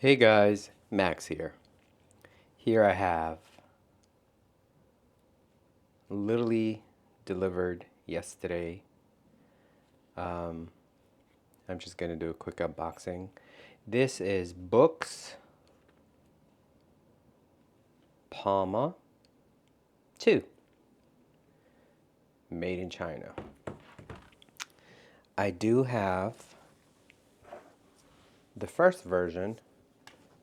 Hey guys, Max here. Here I have literally delivered yesterday. Um, I'm just gonna do a quick unboxing. This is Boox Palma 2, made in China. I do have the first version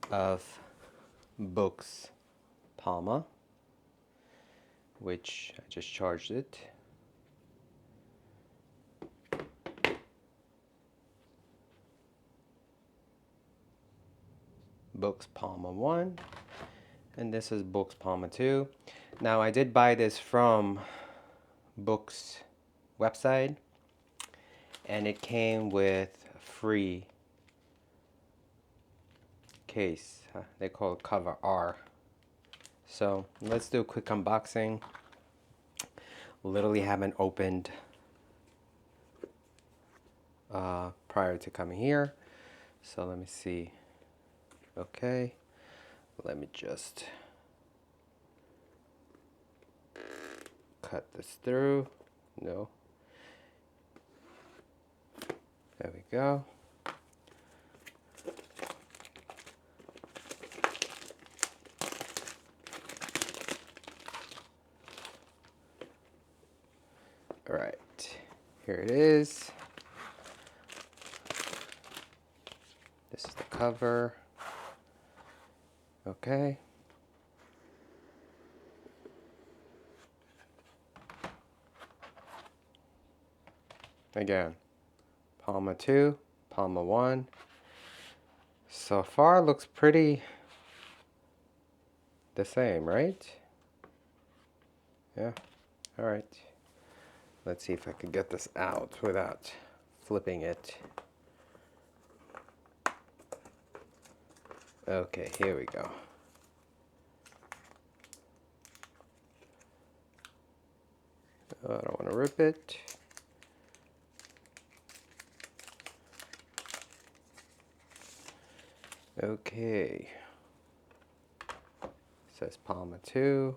of Boox Palma, which I just charged it. Boox Palma 1, and this is Boox Palma 2. Now I did buy this from Boox website, and it came with a free case. They call it cover R. So let's do a quick unboxing. Literally haven't opened prior to coming here. So let me see. Okay, let me just cut this through. No. There we go. All right, here it is. This is the cover. Okay. Again, Palma 2, Palma 1. So far looks pretty the same, right? Yeah. All right. Let's see if I can get this out without flipping it. Okay, here we go. I don't want to rip it. Okay. It says Palma 2.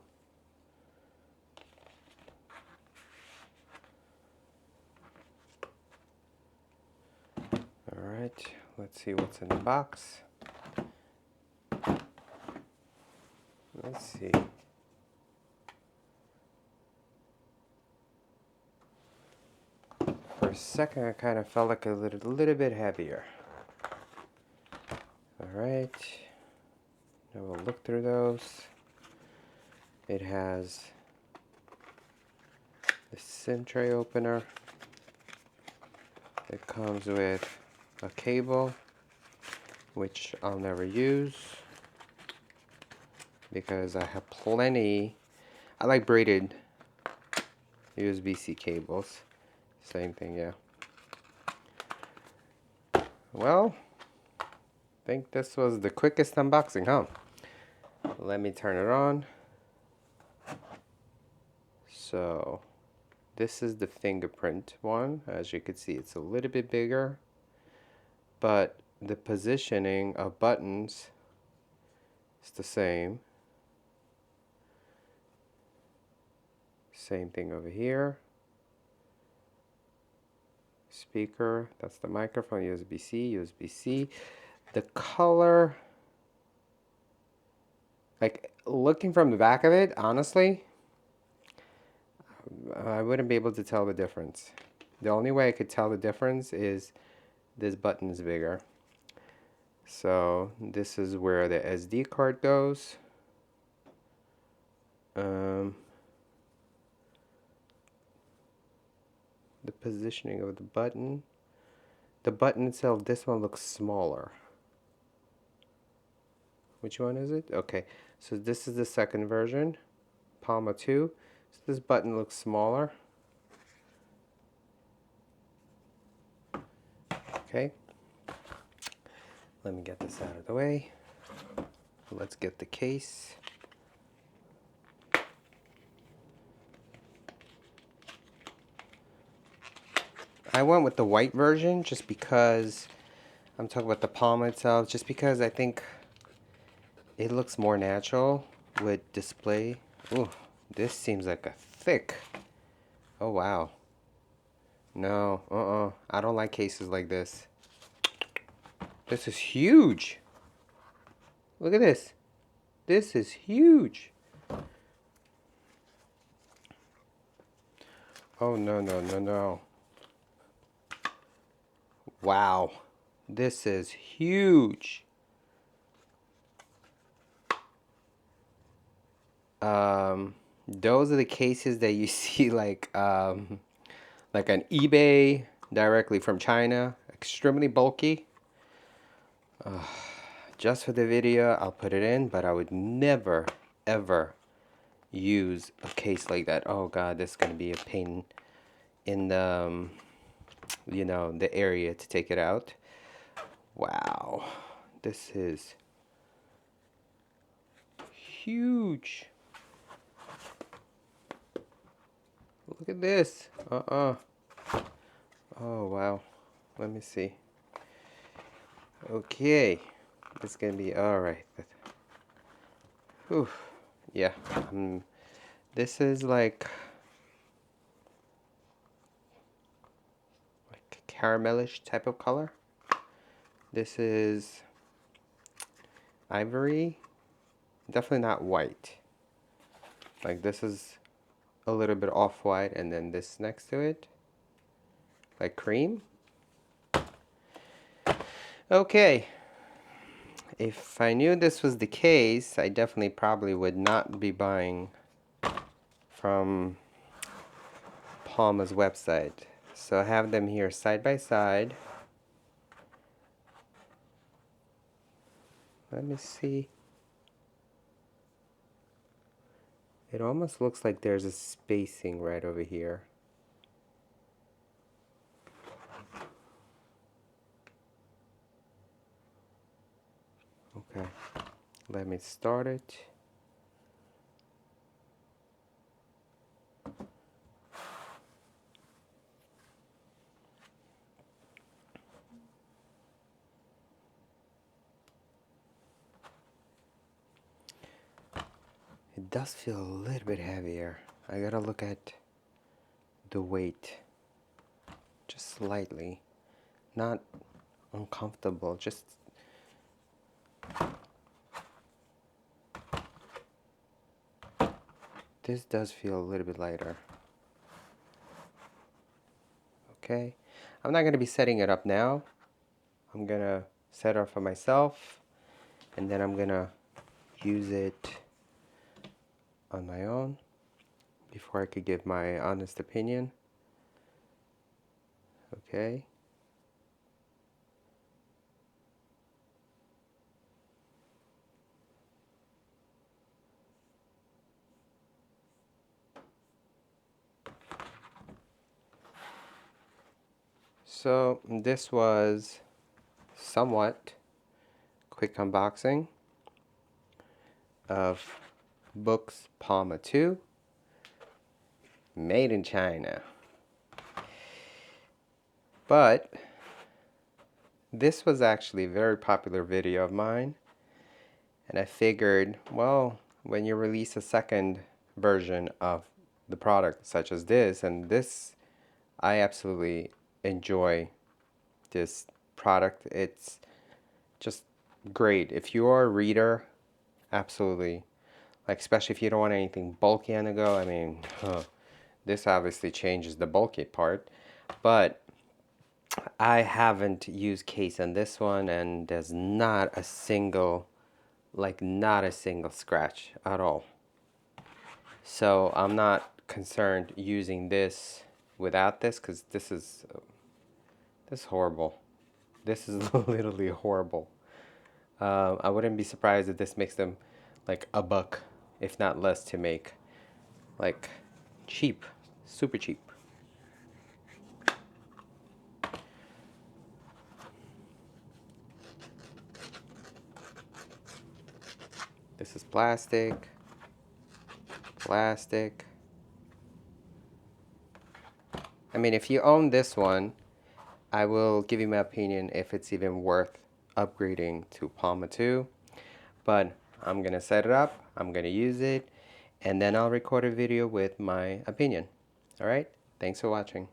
Alright, let's see what's in the box. Let's see. For a second, I kind of felt like a little bit heavier. Alright. Now we'll look through those. It has the SIM tray opener. It comes with a cable, which I'll never use because I have plenty. I like braided USB-C cables. Same thing, yeah. Well, I think this was the quickest unboxing, huh? Let me turn it on. So, this is the fingerprint one. As you can see, it's a little bit bigger, but the positioning of buttons is the same. Same thing over here. Speaker, that's the microphone, USB-C, USB-C. The color, like looking from the back of it, honestly, I wouldn't be able to tell the difference. The only way I could tell the difference is this button is bigger. So this is where the SD card goes. The positioning of the button. The button itself, this one looks smaller. Which one is it? Okay, so this is the second version, Palma 2. So this button looks smaller. Okay, let me get this out of the way. Let's get the case. I went with the white version just because I'm talking about the Palma itself, just because I think it looks more natural with display. Ooh, this seems like a thick. Oh wow. No, I don't like cases like this. This is huge. Look at this. This is huge. Oh no, no, no, no. Wow. This is huge. Those are the cases that you see like on eBay directly from China. Extremely bulky. Just for the video, I'll put it in, but I would never, ever use a case like that. Oh God, this is gonna be a pain in the, you know, the area to take it out. Wow, this is huge. Look at this. Oh wow. Let me see. Okay, it's gonna be all right. Whew. Yeah. This is like caramelish type of color. This is ivory. Definitely not white. Like this is a little bit off-white, and then this next to it, like cream. Okay. If I knew this was the case, I definitely probably would not be buying from Palma's website. So I have them here side by side. Let me see. It almost looks like there's a spacing right over here. Okay, let me start it. It does feel a little bit heavier. I gotta look at the weight. Just slightly. Not uncomfortable, just this does feel a little bit lighter. Okay, I'm not gonna be setting it up now. I'm gonna set it up for myself, and then I'm gonna use it on my own before I could give my honest opinion. Okay. So this was somewhat quick unboxing of Boox Palma 2, made in China. But this was actually a very popular video of mine, and I figured, well, when you release a second version of the product such as this, and this, I absolutely enjoy this product. It's just great. If you are a reader, absolutely. Like, especially if you don't want anything bulky on the go. I mean, this obviously changes the bulky part, but I haven't used case on this one, and there's not a single, like not a single scratch at all. So I'm not concerned using this without this, because this is horrible. This is literally horrible. I wouldn't be surprised if this makes them like $1, if not less, to make. Like cheap, super cheap. This is plastic. Plastic. I mean, if you own this one, I will give you my opinion if it's even worth upgrading to Palma 2, but I'm gonna set it up, I'm gonna use it, and then I'll record a video with my opinion. All right, thanks for watching.